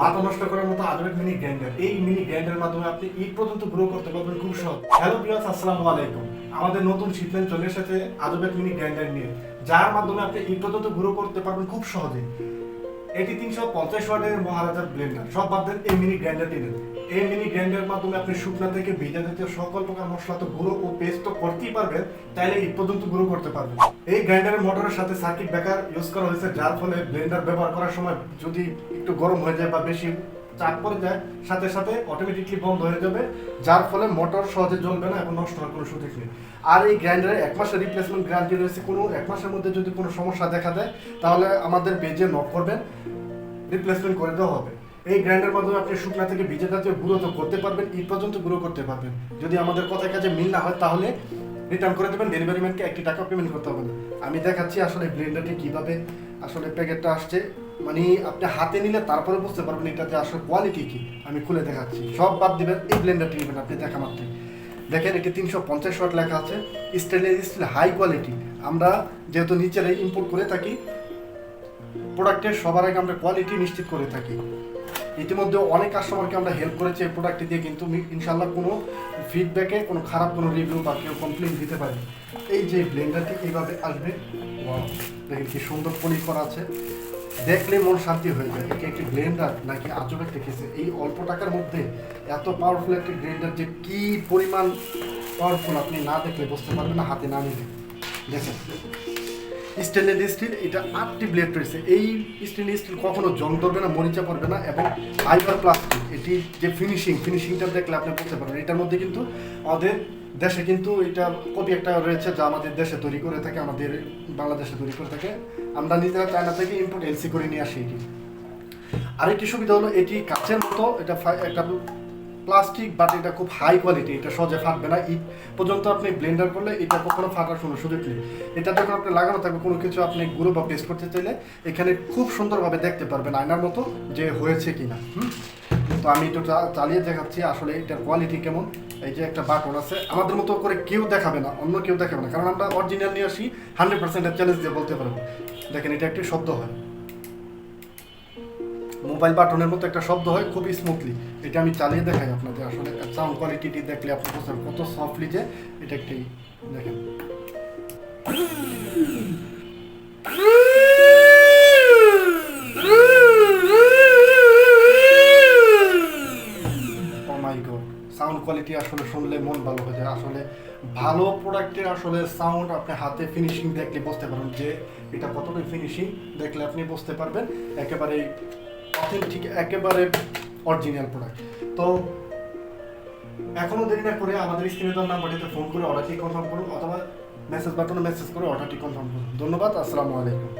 মাথা নষ্ট করার মতো আধুনিক মিনি গ্রাইন্ডার। এই মিনি গ্রাইন্ডারের মাধ্যমে আপনি ইট পর্যন্ত গ্রো করতে পারবেন খুব সহজ। হ্যালো ভিউয়ার্স, আসসালামু আলাইকুম। আমাদের নতুন শিপমেন্ট চলে এসেছে আধুনিক মিনি গ্রাইন্ডার নিয়ে, যার মাধ্যমে আপনি ইট পর্যন্ত গ্রো করতে পারবেন খুব সহজে। এটি 350 ওয়াটের মহারাজা ব্লেন্ডার। সব বাদ দেন, এই মিনি গ্রাইন্ডারটি নেন। এই মিনি গ্রাইন্ডারের মাধ্যমে আপনি শুকনা থেকে ভিজা জাতীয় সকল প্রকার মশলা তো গুঁড়ো ও পেস্ট তো করতেই পারবেন, তাইলে ইট পর্যন্ত গুঁড়ো করতে পারবেন। এই গ্রাইন্ডারের মোটরের সাথে সার্কিট ব্রেকার ইউজ করা হয়েছে, যার ফলে ব্লেন্ডার ব্যবহার করার সময় যদি একটু গরম হয়ে যায় বা বেশি চাপ পড়ে যায়, সাথে সাথে অটোমেটিকলি বন্ধ হয়ে যাবে, যার ফলে মোটর সহজে জ্বলবে না এবং নষ্ট হওয়ার কোনো সুযোগ নেই। আর এই গ্রাইন্ডারে 1 মাসের রিপ্লেসমেন্ট গ্যারান্টি রয়েছে। কোনো 1 মাসের মধ্যে যদি কোনো সমস্যা দেখা দেয়, তাহলে আমাদের পেজে নক করবেন, রিপ্লেসমেন্ট করে দেওয়া হবে। এই গ্রাইন্ডার মাধ্যমে আপনি শুকনা থেকে ভিজে জাতীয় গুঁড়ো তো করতে পারবেন, ইট পর্যন্ত গুঁড়ো করতে পারবেন। যদি আমাদের কথায় কাজে মিল না হয়, তাহলে রিটার্ন করে দেবেন। ডেলিভারি ম্যানকে 1 টাকা পেমেন্ট করতে হবে না। আমি দেখাচ্ছি আসলে ব্লেন্ডারটি কিভাবে আসলে প্যাকেটটা আসছে, মানে আপনি হাতে নিলে তারপরে বুঝতে পারবেন এটাতে আসলে কোয়ালিটি কি। আমি খুলে দেখাচ্ছি, সব বাদ দিবেন, এই ব্লেন্ডারটি নেবেন আপনি দেখা মাত্রই। দেখেন, এটি 350 ওয়াট লেখা আছে, স্টেনলেস স্টিল হাই কোয়ালিটি। আমরা যেহেতু নিচেরে ইম্পোর্ট করে থাকি, প্রোডাক্টের সবার আগে আমরা কোয়ালিটি নিশ্চিত করে থাকি। ইতিমধ্যে অনেক কাস্টমারকে আমরা হেল্প করেছি এই প্রোডাক্টটি দিয়ে, কিন্তু ইনশাল্লাহ কোনো ফিডব্যাকে কোনো খারাপ কোনো রিভিউ বা কেউ কমপ্লেন দিতে পারে। এই যে ব্লেন্ডারটি এইভাবে আসবে, দেখেন কি সুন্দর পলিশ করা আছে, দেখলে মন শান্তি হয়ে যায়। এটি একটি ব্লেন্ডার নাকি আজব একটা কেসে। এই অল্প টাকার মধ্যে এত পাওয়ারফুল একটি ব্লেন্ডার যে কি পরিমাণ পাওয়ারফুল আপনি না দেখলে বুঝতে পারবেন না, হাতে না নিলে। দেখেন, স্টেনলেস স্টিল, এটা 8টি ব্লেড রয়েছে। এই স্টেনলেস স্টিল কখনো জং ধরবে না, মরিচা পড়বে না, এবং ফাইবার প্লাস্টিক। এটি যে ফিনিশিংটা দেখলে আপনি বুঝতে পারবেন। এটার মধ্যে কিন্তু আমাদের দেশে কিন্তু এটা কপি একটা রয়েছে, যা আমাদের দেশে তৈরি করে থাকে, আমাদের বাংলাদেশে তৈরি করে থাকে। আমরা নিজেরা চায়না থেকে ইম্পোর্ট এলসি করে নিয়ে আসি। এটি আরেকটি সুবিধা হলো, এটি কাচের মতো, এটা একটা প্লাস্টিক, বাট এটা খুব হাই কোয়ালিটি, এটা সহজে ফাটবে না। ইট পর্যন্ত আপনি ব্লেন্ডার করলে এটা কখনো ফাটার কোনো সুযোগ নেই। এটা যখন আপনি লাগানো থাকবে, কোনো কিছু আপনি গুঁড়ো বা পেস্ট করতে চাইলে এখানে খুব সুন্দরভাবে দেখতে পারবেন আয়নার মতো যে হয়েছে কিনা। তো আমি একটু চালিয়ে দেখাচ্ছি আসলে এটার কোয়ালিটি কেমন। এই যে একটা বাটন আছে, আমাদের মতো করে কেউ দেখাবে না, অন্য কেউ দেখাবে না, কারণ আমরা অরিজিনাল নিয়ে আসি, 100% চ্যালেঞ্জ দিয়ে বলতে পারবো। দেখেন, এটা একটি শব্দ হয়, মোবাইল বাটনের মতো একটা শব্দ হয়, খুবই স্মুথলি। এটা আমি চালিয়ে দেখাই আপনাদের, আসলে সাউন্ড কোয়ালিটিটি দেখলে আপনি বুঝতে পারবেন কত সফটলি যে এটা একটি। দেখেন, ও মাই গড, সাউন্ড কোয়ালিটি আসলে শুনলে মন ভালো হয়ে যায়। আসলে ভালো প্রোডাক্টের আসলে সাউন্ড আপনি হাতে ফিনিশিং দেখলে বুঝতে পারবেন যে এটা কতটা ফিনিশিং, দেখলে আপনি বুঝতে পারবেন একেবারে অথেন্টিক, একেবারে অরিজিনাল প্রোডাক্ট। তো এখনো দেরি না করে আমাদের স্ক্রিনে দেওয়া নাম্বারটিতে ফোন করে অর্ডারটি কনফার্ম করুন, অথবা মেসেজ বাটনে মেসেজ করে অর্ডারটি কনফার্ম করুন। ধন্যবাদ, আসসালামু আলাইকুম।